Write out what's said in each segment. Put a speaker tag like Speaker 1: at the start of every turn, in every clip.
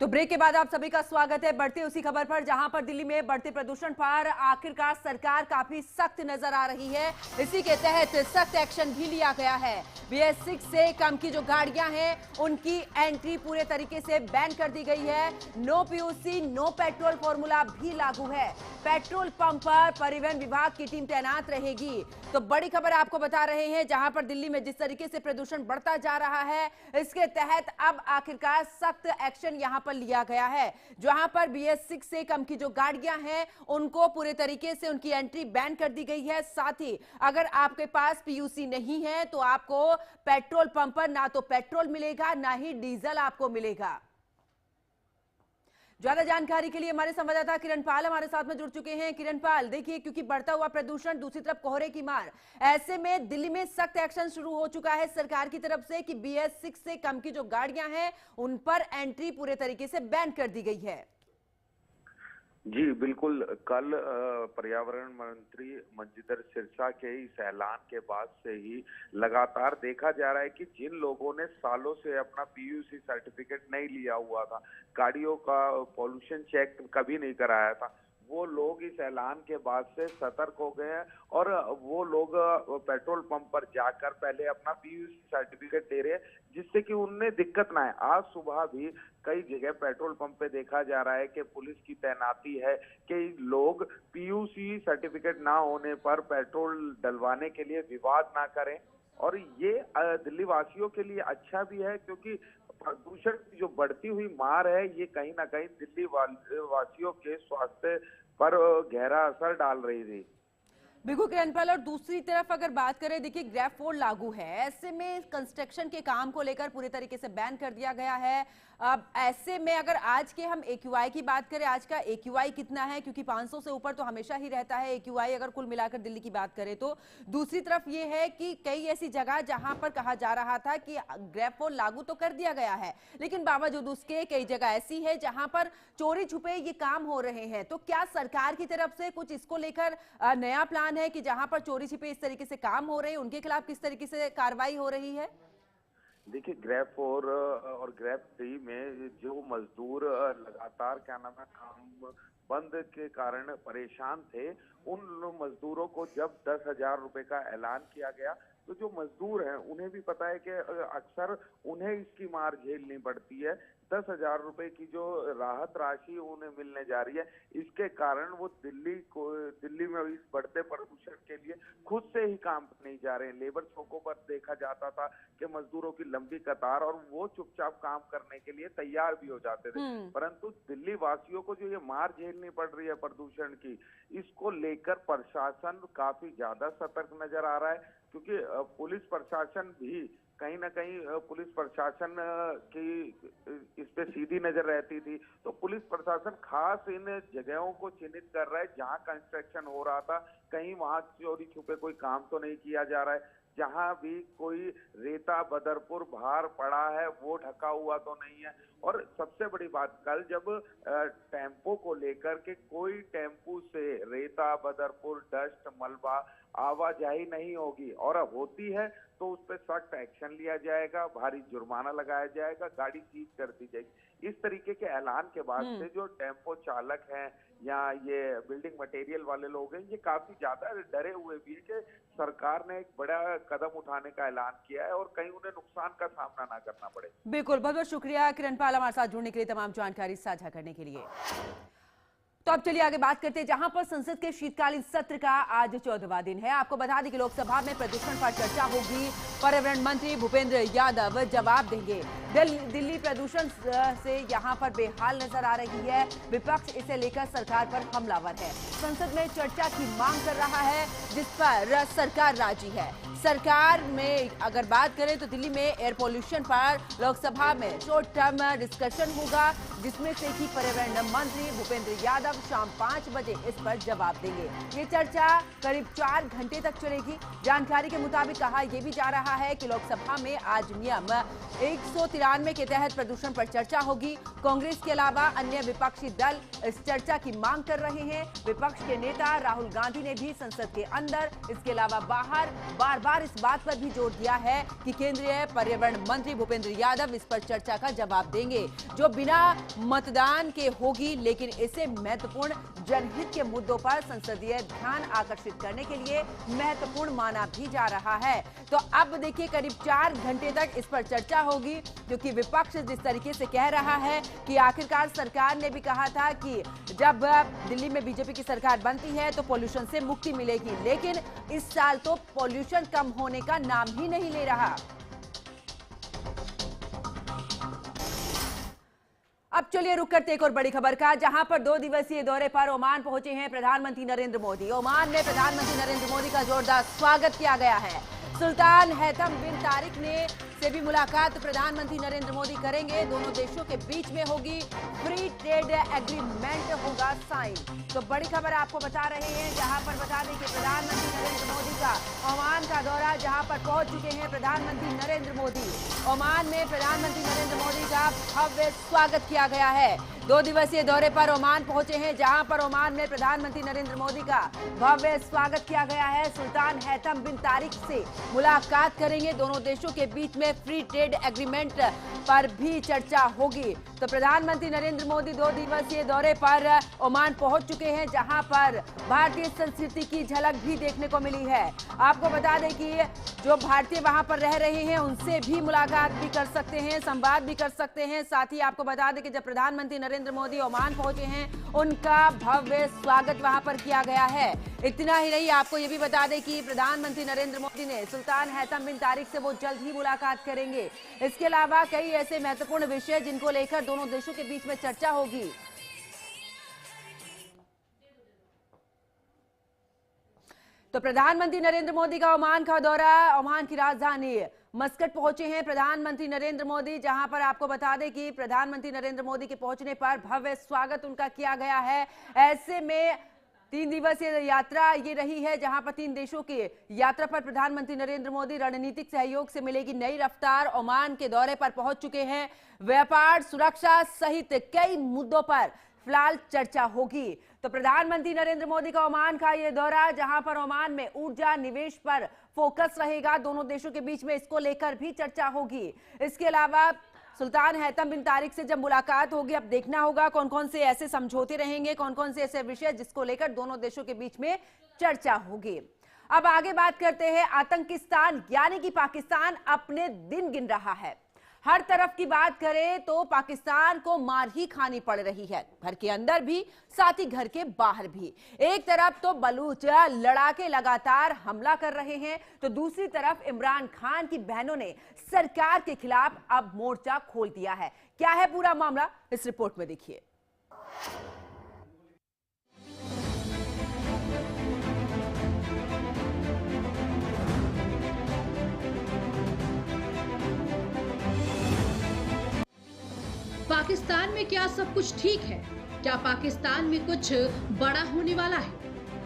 Speaker 1: तो ब्रेक के बाद आप सभी का स्वागत है। बढ़ती उसी खबर पर, जहां पर दिल्ली में बढ़ते प्रदूषण पर आखिरकार सरकार काफी सख्त नजर आ रही है। इसी के तहत सख्त एक्शन भी लिया गया है। BS6 से कम की जो गाड़ियां हैं उनकी एंट्री पूरे तरीके से बैन कर दी गई है। No PUC no petrol formula भी लागू है। पेट्रोल पंप पर परिवहन विभाग की टीम तैनात रहेगी। तो बड़ी खबर आपको बता रहे हैं, जहां पर दिल्ली में जिस तरीके से प्रदूषण बढ़ता जा रहा है, इसके तहत अब आखिरकार सख्त एक्शन यहां पर लिया गया है। जहां पर BS6 से कम की जो गाड़ियां हैं उनको पूरे तरीके से उनकी एंट्री बैन कर दी गई है। साथ ही अगर आपके पास PUC नहीं है तो आपको पेट्रोल पंप पर ना तो पेट्रोल मिलेगा ना ही डीजल आपको मिलेगा। ज्यादा जानकारी के लिए हमारे संवाददाता किरण पाल हमारे साथ में जुड़ चुके हैं। किरण पाल, देखिए, क्योंकि बढ़ता हुआ प्रदूषण, दूसरी तरफ कोहरे की मार, ऐसे में दिल्ली में सख्त एक्शन शुरू हो चुका है सरकार की तरफ से कि BS6 से कम की जो गाड़ियां हैं उन पर एंट्री पूरे तरीके से बैन कर दी गई है।
Speaker 2: जी बिल्कुल। कल पर्यावरण मंत्री मंजिंदर सिरसा के इस ऐलान के बाद से ही लगातार देखा जा रहा है कि जिन लोगों ने सालों से अपना PUC सर्टिफिकेट नहीं लिया हुआ था, गाड़ियों का पॉल्यूशन चेक कभी नहीं कराया था, वो लोग इस ऐलान के बाद से सतर्क हो गए हैं और वो लोग पेट्रोल पंप पर जाकर पहले अपना PUC सर्टिफिकेट दे रहे हैं, जिससे कि उन्हें दिक्कत ना आए। आज सुबह भी कई जगह पेट्रोल पंप पे देखा जा रहा है कि पुलिस की तैनाती है कि लोग PUC सर्टिफिकेट ना होने पर पेट्रोल डलवाने के लिए विवाद ना करें। और ये दिल्ली वासियों के लिए अच्छा भी है, क्योंकि प्रदूषण की जो बढ़ती हुई मार है ये कहीं ना कहीं दिल्ली वासियों के स्वास्थ्य पर गहरा असर डाल रही थी।
Speaker 1: बिल्कुल किरण पाल, और दूसरी तरफ अगर बात करें, देखिए, ग्रैब 4 लागू है, ऐसे में कंस्ट्रक्शन के काम को लेकर पूरे तरीके से बैन कर दिया गया है। अब ऐसे में अगर आज के हम AQI की बात करें, आज का AQI कितना है, क्योंकि 500 से ऊपर तो हमेशा ही रहता है AQI अगर कुल मिलाकर दिल्ली की बात करें तो। दूसरी तरफ ये है कि कई ऐसी जगह जहां पर कहा जा रहा था कि ग्रैब 4 लागू तो कर दिया गया है, लेकिन बावजूद उसके कई जगह ऐसी है जहां पर चोरी छुपे ये काम हो रहे हैं। तो क्या सरकार की तरफ से कुछ इसको लेकर नया प्लान है कि जहां पर चोरी छिपे इस तरीके से काम हो रहे हैं उनके खिलाफ किस तरीके से कार्रवाई हो रही है?
Speaker 2: देखिए, ग्रैब 4 और ग्रैब 3 में जो मजदूर लगातार काम बंद के कारण परेशान थे, उन मजदूरों को जब 10,000 रुपए का ऐलान किया गया तो जो मजदूर हैं उन्हें भी पता है कि अक्सर उन्हें इसकी मार झेलनी पड़ती है। 10,000 रुपए की जो राहत राशि उन्हें मिलने जा रही है, इसके कारण वो दिल्ली में इस बढ़ते प्रदूषण के लिए खुद से ही काम नहीं जा रहे हैं। लेबर चौकों पर देखा जाता था कि मजदूरों की लंबी कतार, और वो चुपचाप काम करने के लिए तैयार भी हो जाते थे। परंतु दिल्ली वासियों को जो ये मार झेलनी पड़ रही है प्रदूषण की, इसको लेकर प्रशासन काफी ज्यादा सतर्क नजर आ रहा है, क्योंकि पुलिस प्रशासन भी कहीं ना कहीं पुलिस प्रशासन की इस पे सीधी नजर रहती थी। तो पुलिस प्रशासन खास इन जगहों को चिन्हित कर रहा है जहां कंस्ट्रक्शन हो रहा था, कहीं वहां चोरी छुपे कोई काम तो नहीं किया जा रहा है। जहां भी कोई रेता बदरपुर बाहर पड़ा है वो ढका हुआ तो नहीं है। और सबसे बड़ी बात, कल जब टेम्पो को लेकर के कोई टेम्पू से रेता बदरपुर डस्ट मलबा आवाजाही नहीं होगी, और अब होती है तो उस पर सख्त एक्शन लिया जाएगा, भारी जुर्माना लगाया जाएगा, गाड़ी सीज कर दी जाएगी। इस तरीके के ऐलान के बाद से जो टेम्पो चालक हैं या ये बिल्डिंग मटेरियल वाले लोग हैं, ये काफी ज्यादा डरे हुए भी है कि सरकार ने एक बड़ा कदम उठाने का ऐलान किया है और कहीं उन्हें नुकसान का सामना ना करना पड़े।
Speaker 1: बिल्कुल, बहुत बहुत शुक्रिया किरण पाल हमारे साथ जुड़ने के लिए, तमाम जानकारी साझा करने के लिए। तो अब चलिए आगे बात करते हैं, जहां पर संसद के शीतकालीन सत्र का आज 14वां दिन है। आपको बता दें कि लोकसभा में प्रदूषण पर चर्चा होगी। पर्यावरण मंत्री भूपेंद्र यादव जवाब देंगे। दिल्ली प्रदूषण से यहां पर बेहाल नजर आ रही है। विपक्ष इसे लेकर सरकार पर हमलावर है। संसद में चर्चा की मांग कर रहा है, जिस पर सरकार राजी है। सरकार में अगर बात करें तो दिल्ली में एयर पोल्यूशन पर लोकसभा में शॉर्ट टर्म डिस्कशन होगा, जिसमें से कि पर्यावरण मंत्री भूपेंद्र यादव शाम 5 बजे इस पर जवाब देंगे। ये चर्चा करीब 4 घंटे तक चलेगी। जानकारी के मुताबिक कहा यह भी जा रहा है कि लोकसभा में आज नियम 193 के तहत प्रदूषण पर चर्चा होगी। कांग्रेस के अलावा अन्य विपक्षी दल इस चर्चा की मांग कर रहे हैं। विपक्ष के नेता राहुल गांधी ने भी संसद के अंदर, इसके अलावा बाहर बार बार बार इस बात पर भी जोर दिया है कि केंद्रीय पर्यावरण मंत्री भूपेंद्र यादव इस पर चर्चा का जवाब देंगे, जो बिना मतदान के होगी, लेकिन इसे महत्वपूर्ण जनहित के मुद्दों पर संसदीय ध्यान आकर्षित करने के लिए महत्वपूर्ण माना भी जा रहा है। तो अब देखिए करीब 4 घंटे तक इस पर चर्चा होगी, क्योंकि विपक्ष जिस तरीके से कह रहा है कि आखिरकार सरकार ने भी कहा था कि जब दिल्ली में बीजेपी की सरकार बनती है तो पॉल्यूशन से मुक्ति मिलेगी, लेकिन इस साल तो पॉल्यूशन कम होने का नाम ही नहीं ले रहा। अब चलिए रुक करते एक और बड़ी खबर का, जहां पर 2 दिवसीय दौरे पर ओमान पहुंचे हैं प्रधानमंत्री नरेंद्र मोदी। ओमान में प्रधानमंत्री नरेंद्र मोदी का जोरदार स्वागत किया गया है। सुल्तान हैथम बिन तारिक ने से भी मुलाकात प्रधानमंत्री नरेंद्र मोदी करेंगे। दोनों देशों के बीच में होगी फ्री ट्रेड एग्रीमेंट होगा साइन। तो बड़ी खबर आपको बता रहे हैं, जहां पर बता दें कि प्रधानमंत्री नरेंद्र मोदी का ओमान का दौरा, जहां पर पहुंच चुके हैं प्रधानमंत्री नरेंद्र मोदी। ओमान में प्रधानमंत्री नरेंद्र मोदी का भव्य स्वागत किया गया है। 2 दिवसीय दौरे पर ओमान पहुंचे हैं, जहां पर ओमान में प्रधानमंत्री नरेंद्र मोदी का भव्य स्वागत किया गया है। सुल्तान हैथम बिन तारिक से मुलाकात करेंगे। दोनों देशों के बीच में फ्री ट्रेड एग्रीमेंट पर भी चर्चा होगी। तो प्रधानमंत्री नरेंद्र मोदी 2 दिवसीय दौरे पर ओमान पहुंच चुके हैं, जहां पर भारतीय संस्कृति की झलक भी देखने को मिली है। आपको बता दें कि जो भारतीय वहां पर रह रहे हैं उनसे भी मुलाकात भी कर सकते हैं, संवाद भी कर सकते हैं। साथ ही आपको बता दें कि जब प्रधानमंत्री नरेंद्र मोदी ओमान पहुंचे हैं, उनका भव्य स्वागत वहां पर किया गया है। इतना ही नहीं, आपको ये भी बता दें कि प्रधानमंत्री नरेंद्र मोदी ने सुल्तान हैथम बिन तारिक से वो जल्द ही मुलाकात करेंगे। इसके अलावा कई ऐसे महत्वपूर्ण विषय जिनको लेकर दोनों देशों के बीच में चर्चा होगी। तो प्रधानमंत्री नरेंद्र मोदी का ओमान का दौरा, ओमान की राजधानी मस्कट पहुंचे हैं प्रधानमंत्री नरेंद्र मोदी, जहां पर आपको बता दें कि प्रधानमंत्री नरेंद्र मोदी के पहुंचने पर भव्य स्वागत उनका किया गया है। ऐसे में 3 दिवसीय यात्रा ये रही है, जहां पर 3 देशों की यात्रा पर प्रधानमंत्री नरेंद्र मोदी रणनीतिक सहयोग से मिलेगी नई रफ्तार। ओमान के दौरे पर पहुंच चुके हैं। व्यापार, सुरक्षा सहित कई मुद्दों पर फिलहाल चर्चा होगी। तो प्रधानमंत्री नरेंद्र मोदी का ओमान का ये दौरा, जहां पर ओमान में ऊर्जा निवेश पर फोकस रहेगा, दोनों देशों के बीच में इसको लेकर भी चर्चा होगी। इसके अलावा सुल्तान हैथम बिन तारिक से जब मुलाकात होगी, अब देखना होगा कौन कौन से ऐसे समझौते रहेंगे, कौन कौन से ऐसे विषय जिसको लेकर दोनों देशों के बीच में चर्चा होगी। अब आगे बात करते हैं आतंकिस्तान, यानी कि पाकिस्तान अपने दिन गिन रहा है। हर तरफ की बात करें तो पाकिस्तान को मार ही खानी पड़ रही है, घर के अंदर भी, साथ ही घर के बाहर भी। एक तरफ तो बलूच लड़ाके लगातार हमला कर रहे हैं, तो दूसरी तरफ इमरान खान की बहनों ने सरकार के खिलाफ अब मोर्चा खोल दिया है। क्या है पूरा मामला, इस रिपोर्ट में देखिए।
Speaker 3: पाकिस्तान में क्या सब कुछ ठीक है? क्या पाकिस्तान में कुछ बड़ा होने वाला है?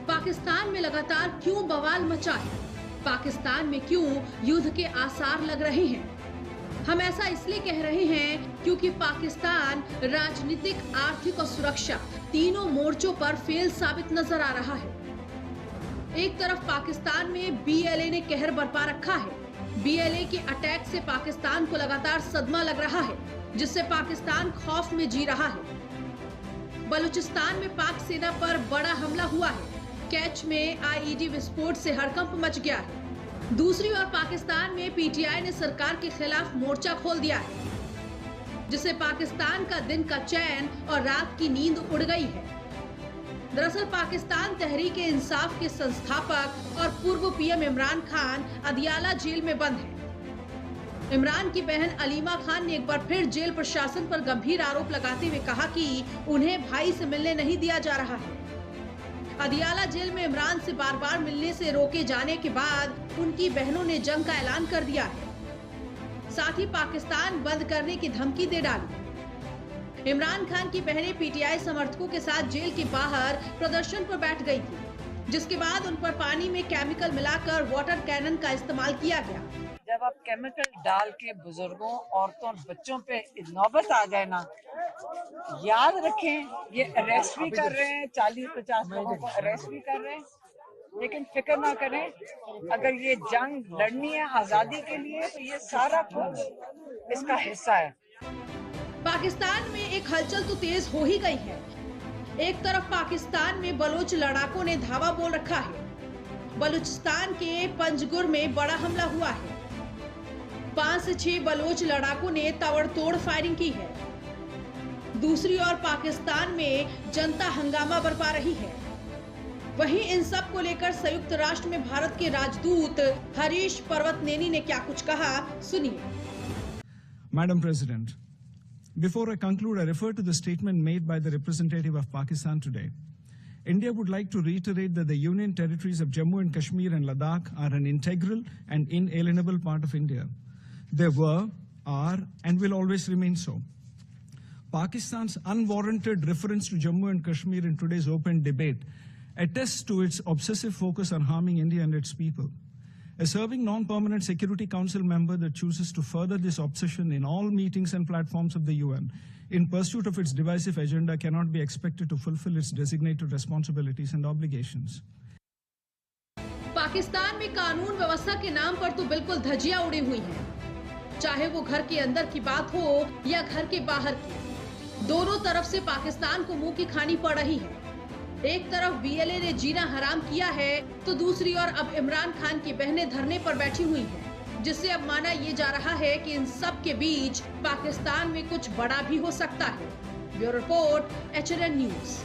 Speaker 3: पाकिस्तान में लगातार क्यों बवाल मचा है? पाकिस्तान में क्यों युद्ध के आसार लग रहे हैं? हम ऐसा इसलिए कह रहे हैं क्योंकि पाकिस्तान राजनीतिक, आर्थिक और सुरक्षा तीनों मोर्चों पर फेल साबित नजर आ रहा है। एक तरफ पाकिस्तान में बीएलए ने कहर बरपा रखा है। बीएलए के अटैक से पाकिस्तान को लगातार सदमा लग रहा है, जिससे पाकिस्तान खौफ में जी रहा है। बलूचिस्तान में पाक सेना पर बड़ा हमला हुआ है। कैच में आईईडी विस्फोट से हड़कंप मच गया है। दूसरी ओर पाकिस्तान में पीटीआई ने सरकार के खिलाफ मोर्चा खोल दिया है, जिससे पाकिस्तान का दिन का चैन और रात की नींद उड़ गई है। दरअसल पाकिस्तान तहरीक-ए-इंसाफ के संस्थापक और पूर्व पीएम इमरान खान अदियाला जेल में बंद है। इमरान की बहन अलीमा खान ने एक बार फिर जेल प्रशासन पर गंभीर आरोप लगाते हुए कहा कि उन्हें भाई से मिलने नहीं दिया जा रहा है। अदियाला जेल में इमरान से बार बार मिलने से रोके जाने के बाद उनकी बहनों ने जंग का ऐलान कर दिया है। साथ ही पाकिस्तान बंद करने की धमकी दे डाली। इमरान खान की बहनें पीटीआई समर्थकों के साथ जेल के बाहर प्रदर्शन पर बैठ गई थी, जिसके बाद उन पर पानी में केमिकल मिलाकर वाटर कैनन का इस्तेमाल किया गया।
Speaker 4: जब आप केमिकल डाल के बुजुर्गों, औरतों और बच्चों पे नौबत आ जाए ना, याद रखें ये अरेस्ट भी कर रहे हैं, 40-50 लोगों को अरेस्ट भी कर रहे हैं लेकिन फिक्र ना करें, अगर ये जंग लड़नी है आजादी के लिए तो ये सारा कुछ इसका हिस्सा है।
Speaker 3: पाकिस्तान में एक हलचल तो तेज हो ही गई है। एक तरफ पाकिस्तान में बलोच लड़ाकों ने धावा बोल रखा है। बलूचिस्तान के पंजगुर में बड़ा हमला हुआ है। 5 से 6 बलोच लड़ाकों ने ताबड़तोड़ फायरिंग की है। दूसरी ओर पाकिस्तान में जनता हंगामा बरपा रही है। वहीं इन सब को लेकर संयुक्त राष्ट्र में भारत के राजदूत हरीश पर्वतनेनी ने क्या कुछ कहा, सुनिए।
Speaker 5: Madam President, before I conclude, I refer to the statement made by the representative of Pakistan today. India would like to reiterate that the Union territories of Jammu and Kashmir and Ladakh are an integral and inalienable part of India. They were, are, and will always remain so. Pakistan's unwarranted reference to Jammu and Kashmir in today's open debate attests to its obsessive focus on harming India and its people. A serving non-permanent Security Council member that chooses to further this obsession in all meetings and platforms of the UN in pursuit of its divisive agenda cannot be expected to fulfill its designated responsibilities and obligations.
Speaker 3: Pakistan में कानून व्यवस्था के नाम पर तो बिल्कुल धज्जियां उड़ी हुई हैं। चाहे वो घर के अंदर की बात हो या घर के बाहर की, दोनों तरफ से पाकिस्तान को मुंह की खानी पड़ रही है। एक तरफ बीएलए ने जीना हराम किया है तो दूसरी ओर अब इमरान खान की बहनें धरने पर बैठी हुई हैं, जिससे अब माना ये जा रहा है कि इन सब के बीच पाकिस्तान में कुछ बड़ा भी हो सकता है। Bureau report, HNN news.